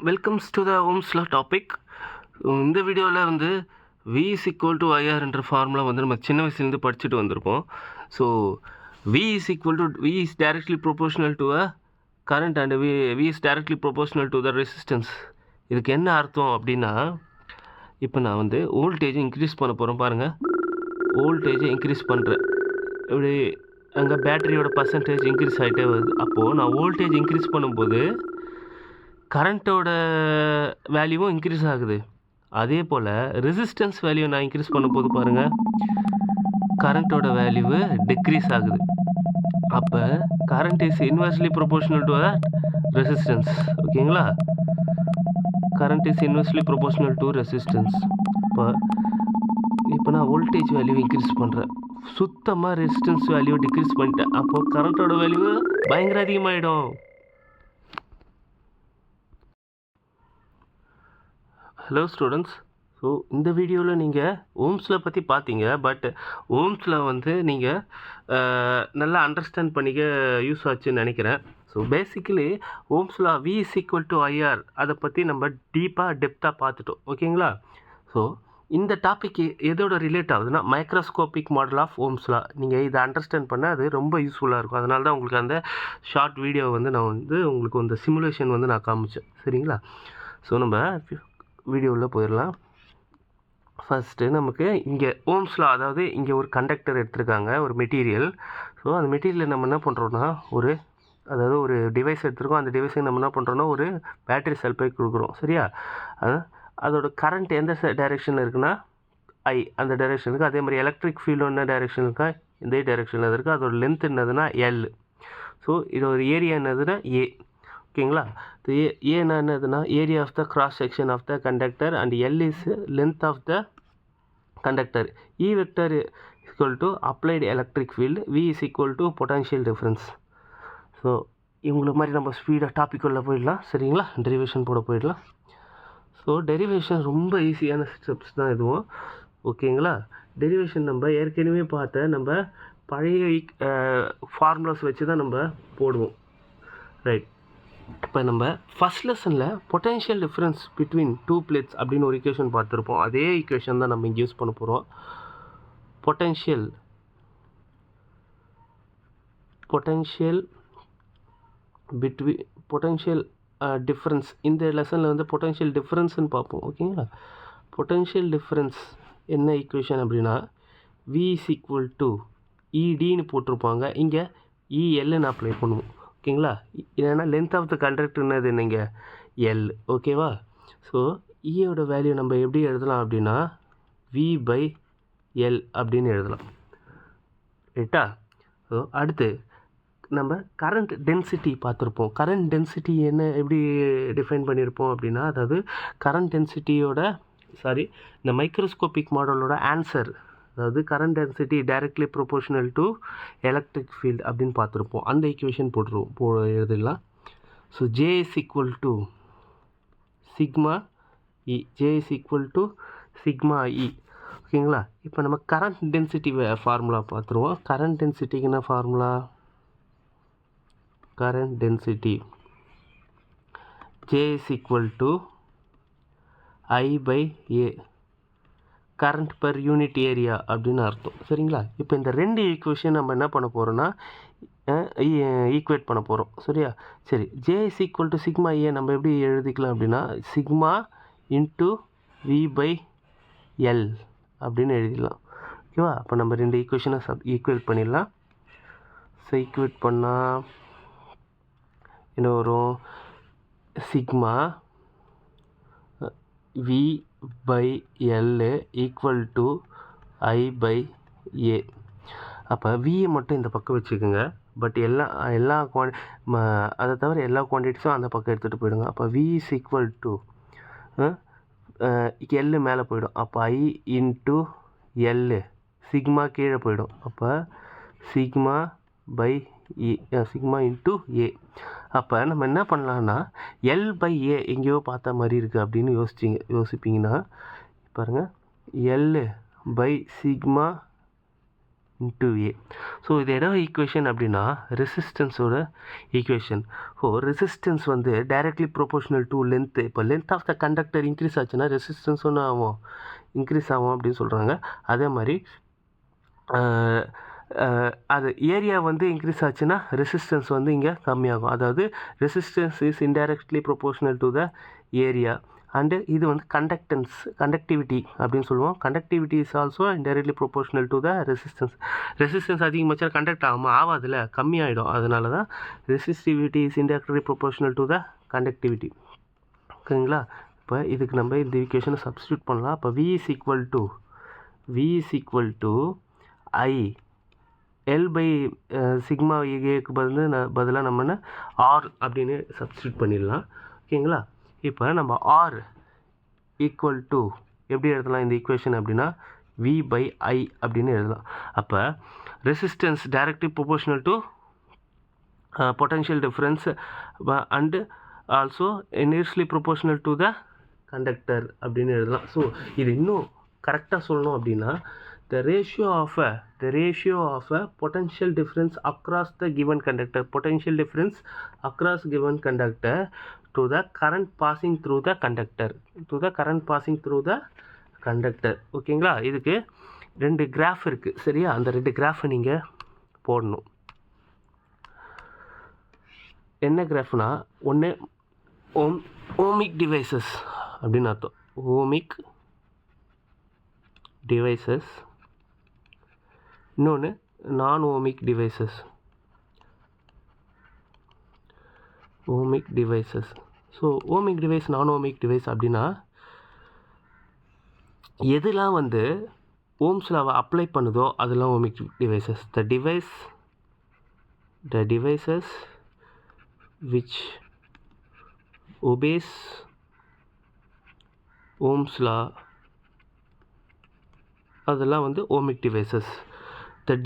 Welcomes to the ohms law topic. இந்த வீடியோவில் வந்து V is equal to IR என்ற ஃபார்முலா வந்து நம்ம சின்ன வயசுலேருந்து படிச்சுட்டு வந்திருப்போம். So V is directly proportional to a current and V is directly proportional to the resistance. இதுக்கு என்ன அர்த்தம் அப்படின்னா, இப்போ நான் வந்து வோல்டேஜ் இன்க்ரீஸ் பண்ண போகிறேன் பாருங்கள். வோல்டேஜை இன்க்ரீஸ் பண்ணுறேன், இப்படி அங்கே பேட்டரியோட பர்சன்டேஜ் இன்க்ரீஸ் ஆகிட்டே வருது. அப்போது நான் வோல்டேஜ் இன்க்ரீஸ் பண்ணும்போது கரண்ட்டோட வேல்யூவும் இன்க்ரீஸ் ஆகுது. அதே போல் ரெசிஸ்டன்ஸ் வேல்யூ நான் இன்க்ரீஸ் பண்ணும்போது பாருங்கள், கரண்ட்டோட வேல்யூவு டிக்ரீஸ் ஆகுது. அப்போ current is inversely proportional to resistance. ஓகேங்களா? Current is inversely proportional to resistance. இப்போ நான் வோல்டேஜ் வேல்யூ இன்க்ரீஸ் பண்ணுறேன், சுத்தமாக ரெசிஸ்டன்ஸ் வேல்யூ டிக்ரீஸ் பண்ணிட்டேன். அப்போது கரண்ட்டோட வேல்யூ பயங்கர அதிகமாகிடும். Hello students. ஸோ இந்த வீடியோவில் நீங்கள் ஓம்ஸில் பற்றி பார்த்தீங்க. பட் ஓம்ஸில் வந்து நீங்கள் நல்லா அண்டர்ஸ்டாண்ட் பண்ணிக்க யூஸ் ஆச்சுன்னு நினைக்கிறேன். ஸோ பேசிக்கலி ஓம்ஸில் V is equal to IR அதை பற்றி நம்ம டெப்த்தாக பார்த்துட்டோம். ஓகேங்களா? ஸோ இந்த டாபிக் எதோட ரிலேட் ஆகுதுன்னா, மைக்ரோஸ்கோபிக் மாடல் ஆஃப் ஓம்ஸ்லா. நீங்கள் இதை அண்டர்ஸ்டாண்ட் பண்ண அது ரொம்ப யூஸ்ஃபுல்லாக இருக்கும். அதனால தான் உங்களுக்கு அந்த ஷார்ட் வீடியோ வந்து நான் வந்து உங்களுக்கு அந்த சிமுலேஷன் வந்து நான் காமிச்சேன். சரிங்களா? ஸோ நம்ம வீடியோவில் போயிடலாம். ஃபஸ்ட்டு நமக்கு இங்கே ஓம்ஸ்லா, அதாவது இங்கே ஒரு கண்டக்டர் எடுத்திருக்காங்க, ஒரு மெட்டீரியல். ஸோ அந்த மெட்டீரியல் நம்ம என்ன பண்ணுறோன்னா, ஒரு டிவைஸ் எடுத்துருக்கோம். அந்த டிவைஸுக்கு நம்ம என்ன பண்ணுறோன்னா ஒரு பேட்டரி செல் போய் கொடுக்குறோம். சரியா? அதோட கரண்ட் எந்த டைரெக்ஷனில் இருக்குன்னா I, அந்த டைரெக்ஷனுக்கு. அதே மாதிரி எலக்ட்ரிக் ஃபீல்டு என்ன டைரெக்ஷன் இருக்கா, இந்த டைரெக்ஷனில் இருக்குது. அதோட லென்த் என்னதுன்னா L. ஸோ இதோட ஏரியா என்னதுன்னா A. ஓகேங்களா? ஏன்னா என்னதுன்னா area of the cross section of the conductor and L is length of the conductor. E vector equal to applied electric field, V is equal to potential difference. So இவங்களை மாதிரி நம்ம ஸ்பீடாக topic உள்ள போயிடலாம். சரிங்களா? டெரிவேஷன் போட போயிடலாம். So derivation ரொம்ப ஈஸியான ஸ்டெப்ஸ் தான் இதுவும். ஓகேங்களா? டெரிவேஷன் நம்ம ஏற்கனவே பார்த்த நம்ம பழைய ஃபார்முலாஸ் வச்சு தான் நம்ம போடுவோம். ரைட். இப்போ நம்ம ஃபஸ்ட் லெசனில் potential difference between two plates அப்படின்னு ஒரு ஈக்குவேஷன் பார்த்துருப்போம். அதே ஈக்குவேஷன் தான் நம்ம இங்கே யூஸ் பண்ண போகிறோம். Potential difference. இந்த லெசனில் வந்து பொட்டன்ஷியல் டிஃப்ரென்ஸ்னு பார்ப்போம். ஓகேங்களா? பொட்டன்ஷியல் டிஃப்ரென்ஸ் என்ன ஈக்குவேஷன் அப்படின்னா, V is equal to EDன்னு போட்டிருப்பாங்க, இங்கே ELன்னு அப்ளை பண்ணுவோம். ஓகேங்களா? ஏன்னா லென்த் ஆஃப் த கண்டக்டர்னது என்னங்க L. ஓகேவா? ஸோ ஈயோட வேல்யூ நம்ம எப்படி எழுதலாம் அப்படின்னா V/L அப்படின்னு எழுதலாம். ரைட்டா? ஸோ அடுத்து நம்ம கரண்ட் டென்சிட்டி பார்த்துருப்போம். கரண்ட் டென்சிட்டி எப்படி டிஃபைன் பண்ணியிருப்போம் அப்படின்னா, அதாவது கரண்ட் டென்சிட்டியோட இந்த மைக்ரோஸ்கோபிக் மாடலோட ஆன்சர், அதாவது current density directly proportional to electric field அப்படின்னு பார்த்துருப்போம். அந்த ஈக்குவேஷன் எழுதிடலாம். So J is equal to sigma E. J is equal to sigma E. ஓகேங்களா? இப்போ நம்ம கரண்ட் டென்சிட்டி ஃபார்முலா பார்த்துருவோம். கரண்ட் டென்சிட்டிக்கு என்ன formula? Current density J is equal to I/A, current per unit area அப்படின்னு அர்த்தம். சரிங்களா? இப்போ இந்த ரெண்டு ஈக்குவேஷன் நம்ம என்ன பண்ண போகிறோன்னா ஈக்குவேட் பண்ண போகிறோம். சரியா? சரி. J is equal to sigma ஏ நம்ம எப்படி எழுதிக்கலாம் அப்படின்னா, சிக்மா இன்ட்டு V/L அப்படின்னு எழுதிடலாம். ஓகேவா? அப்போ நம்ம ரெண்டு ஈக்குவேஷனை ஈக்குவேட் பண்ணிடலாம். ஸோ ஈக்குவேட் பண்ணால் என்ன வரும்? Sigma V/L equal to I/A. அப்போ வியை மட்டும் இந்த பக்கம் வச்சுக்கோங்க. பட் எல்லா அதை தவிர எல்லா குவான்டிட்டிஸும் அந்த பக்கம் எடுத்துகிட்டு போயிடுங்க. அப்போ V is equal to L மேலே போயிடும். அப்போ I இன்ட்டு L, சிக்மா கீழே போயிடும். அப்போ சிக்மா இன்ட்டு A. அப்போ நம்ம என்ன பண்ணலான்னா, L/A எங்கேயோ பார்த்த மாதிரி இருக்குது அப்படின்னு யோசிப்பீங்கன்னா பாருங்கள், L/சிக்மா இன்ட்டு ஏ. ஸோ இது என்ன ஈக்குவேஷன் அப்படின்னா ரெசிஸ்டன்ஸோட ஈக்குவேஷன். ஸோ ரெசிஸ்டன்ஸ் வந்து டைரக்ட்லி ப்ரொபோஷனல் டு லென்த்து. இப்போ length of the conductor increase ஆச்சுன்னா ரெசிஸ்டன்ஸ் ஒன்று ஆகும், இன்க்ரீஸ் ஆகும் அப்படின்னு சொல்கிறாங்க. அதே மாதிரி அது ஏரியா வந்து இன்க்ரீஸ் ஆச்சுன்னா ரெசிஸ்டன்ஸ் வந்து இங்கே கம்மியாகும். அதாவது resistance is indirectly proportional to the area. And இது வந்து கண்டக்டிவிட்டி அப்படின்னு சொல்லுவோம். Conductivity is also indirectly proportional to the resistance. Resistance அதிகமாச்சா கண்டக்ட் ஆகாதுல, கம்மியாகிடும். அதனால தான் resistivity is indirectly proportional to the conductivity. ஓகேங்களா? இப்போ இதுக்கு நம்ம இந்த ஈக்குவேஷனை சப்ஸ்டியூட் பண்ணலாம். இப்போ V is equal to I L by sigma ஏக்கு பதிலாக நம்ம R அப்படின்னு சப்ஸ்டியூட் பண்ணிடலாம். ஓகேங்களா? இப்போ நம்ம R ஈக்குவல் டு எப்படி எழுதலாம் இந்த ஈக்குவேஷன் அப்படின்னா V by I அப்படின்னு எழுதலாம். அப்போ resistance directly proportional to potential difference and also inversely proportional to the conductor அப்படின்னு எழுதலாம். ஸோ இது இன்னும் கரெக்டாக சொல்லணும் அப்படின்னா the ratio of a potential difference across the given conductor, potential difference across given conductor to the current passing through the conductor, ஓகேங்களா? இதுக்கு 2 graph இருக்குது, சரியா? அந்த 2 கிராஃபை நீங்கள் போடணும். என்ன கிராஃப்னா, ஒன்று ஓமிக் டிவைசஸ் அப்படின்னு அர்த்தம். ஓமிக் டிவைசஸ், இன்னொன்று நான் ohmic devices. So ohmic device, நான் ஓமிக் டிவைஸ் அப்படின்னா எதெல்லாம் வந்து ஓம்ஸ் லாவை அப்ளை பண்ணுதோ அதெல்லாம் ohmic devices. The devices which obeys Ohm's law அதெல்லாம் வந்து ohmic devices. the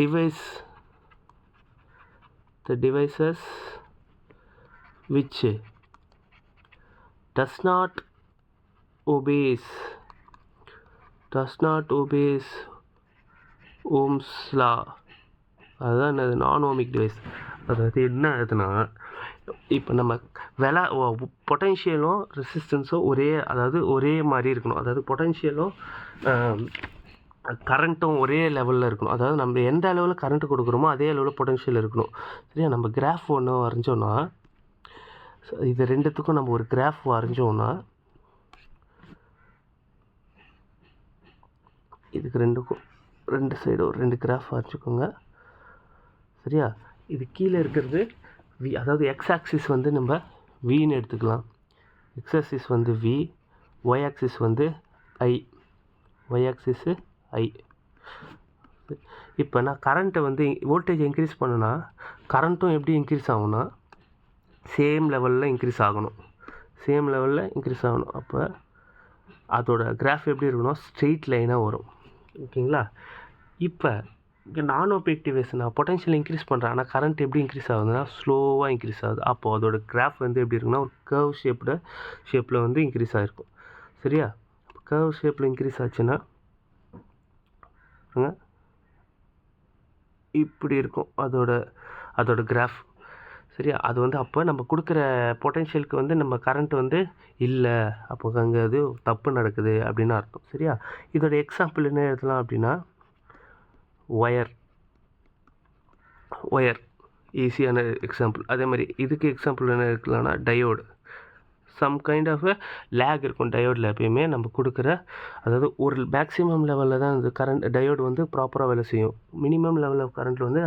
devices which does not obeys Ohm's law அதுதான் நான் ஓமிக் டிவைஸ். அதாவது என்ன ஆகுதுன்னா, இப்போ நம்ம பொட்டன்ஷியலும் ரெசிஸ்டன்ஸும் ஒரே மாதிரி இருக்கணும். அதாவது பொட்டன்ஷியலும் கரண்ட்டும் ஒரே லெவலில் இருக்கணும். அதாவது நம்ம எந்த அளவில் கரண்ட்டு கொடுக்குறோமோ அதே அளவில் பொட்டன்ஷியல் இருக்கணும், சரியா? நம்ம கிராஃப் ஒன்று வரைஞ்சோன்னா, இது ரெண்டுத்துக்கும் நம்ம ஒரு கிராஃப் வரைஞ்சோன்னா, இதுக்கு ரெண்டு சைடும் 2 கிராஃப் வரைச்சிக்கோங்க, சரியா? இது கீழே இருக்கிறது V, அதாவது எக்ஸ் ஆக்சிஸ் வந்து நம்ம வின்னு எடுத்துக்கலாம். எக்ஸ் ஆக்சிஸ் வந்து V, ஒய் ஆக்சிஸ் வந்து I. இப்போ நான் கரண்ட்டை வந்து வோல்டேஜ் இன்க்ரீஸ் பண்ணுனா கரண்ட்டும் எப்படி இன்க்ரீஸ் ஆகும்னா சேம் லெவலில் இன்க்ரீஸ் ஆகணும். அப்போ அதோட கிராஃப் எப்படி இருக்கணும், ஸ்ட்ரெயிட் லைனாக வரும். ஓகேங்களா? இப்போ இங்கே நான் ஓமிக் டிவைஸ் நான் பொட்டன்ஷியல் இன்க்ரீஸ் பண்ணுறேன், ஆனால் கரண்ட் எப்படி இன்க்ரீஸ் ஆகுதுன்னா ஸ்லோவாக இன்க்ரீஸ் ஆகுது. அப்போது அதோட கிராஃப் வந்து எப்படி இருக்குன்னா ஒரு கர்வ் ஷேப்பில் வந்து இன்க்ரீஸ் ஆகிருக்கும், சரியா? கர்வ் ஷேப்பில் இன்க்ரீஸ் ஆச்சுன்னா இப்படி இருக்கும் அதோட கிராஃப், சரியா? அது வந்து அப்போ நம்ம கொடுக்குற பொட்டன்ஷியலுக்கு வந்து நம்ம கரண்ட் வந்து இல்லை, அப்போ அங்கே அது தப்பு நடக்குது அப்படின்னு அர்த்தம், சரியா? இதோட எக்ஸாம்பிள் என்ன எழுதலாம் அப்படின்னா ஒயர் ஈஸியான எக்ஸாம்பிள். அதே மாதிரி இதுக்கு எக்ஸாம்பிள் என்ன இருக்கலாம்னா diode. Some kind of lag இருக்கும் டயோடில் எப்பயுமே. நம்ம கொடுக்குற அதாவது ஒரு மேக்ஸிமம் லெவலில் தான் இந்த டயோடு வந்து ப்ராப்பராக வேலை செய்யும். மினிமம் லெவல் ஆஃப் கரண்ட்டில் வந்து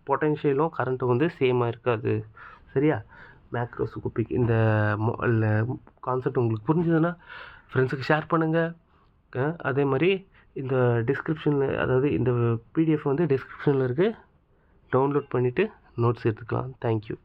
பொட்டன்ஷியலும் கரண்ட்டும் வந்து சேமாக இருக்காது, சரியா? மேக்ரோஸ்கோபிக் இந்த கான்செப்ட் உங்களுக்கு புரிஞ்சுதுன்னா ஃப்ரெண்ட்ஸுக்கு ஷேர் பண்ணுங்கள். அதே மாதிரி இந்த டிஸ்கிரிப்ஷனில், அதாவது இந்த பிடிஎஃப் வந்து டிஸ்கிரிப்ஷனில் இருக்குது, டவுன்லோட் பண்ணிவிட்டு நோட்ஸ் எடுத்துக்கலாம். தேங்க்யூ.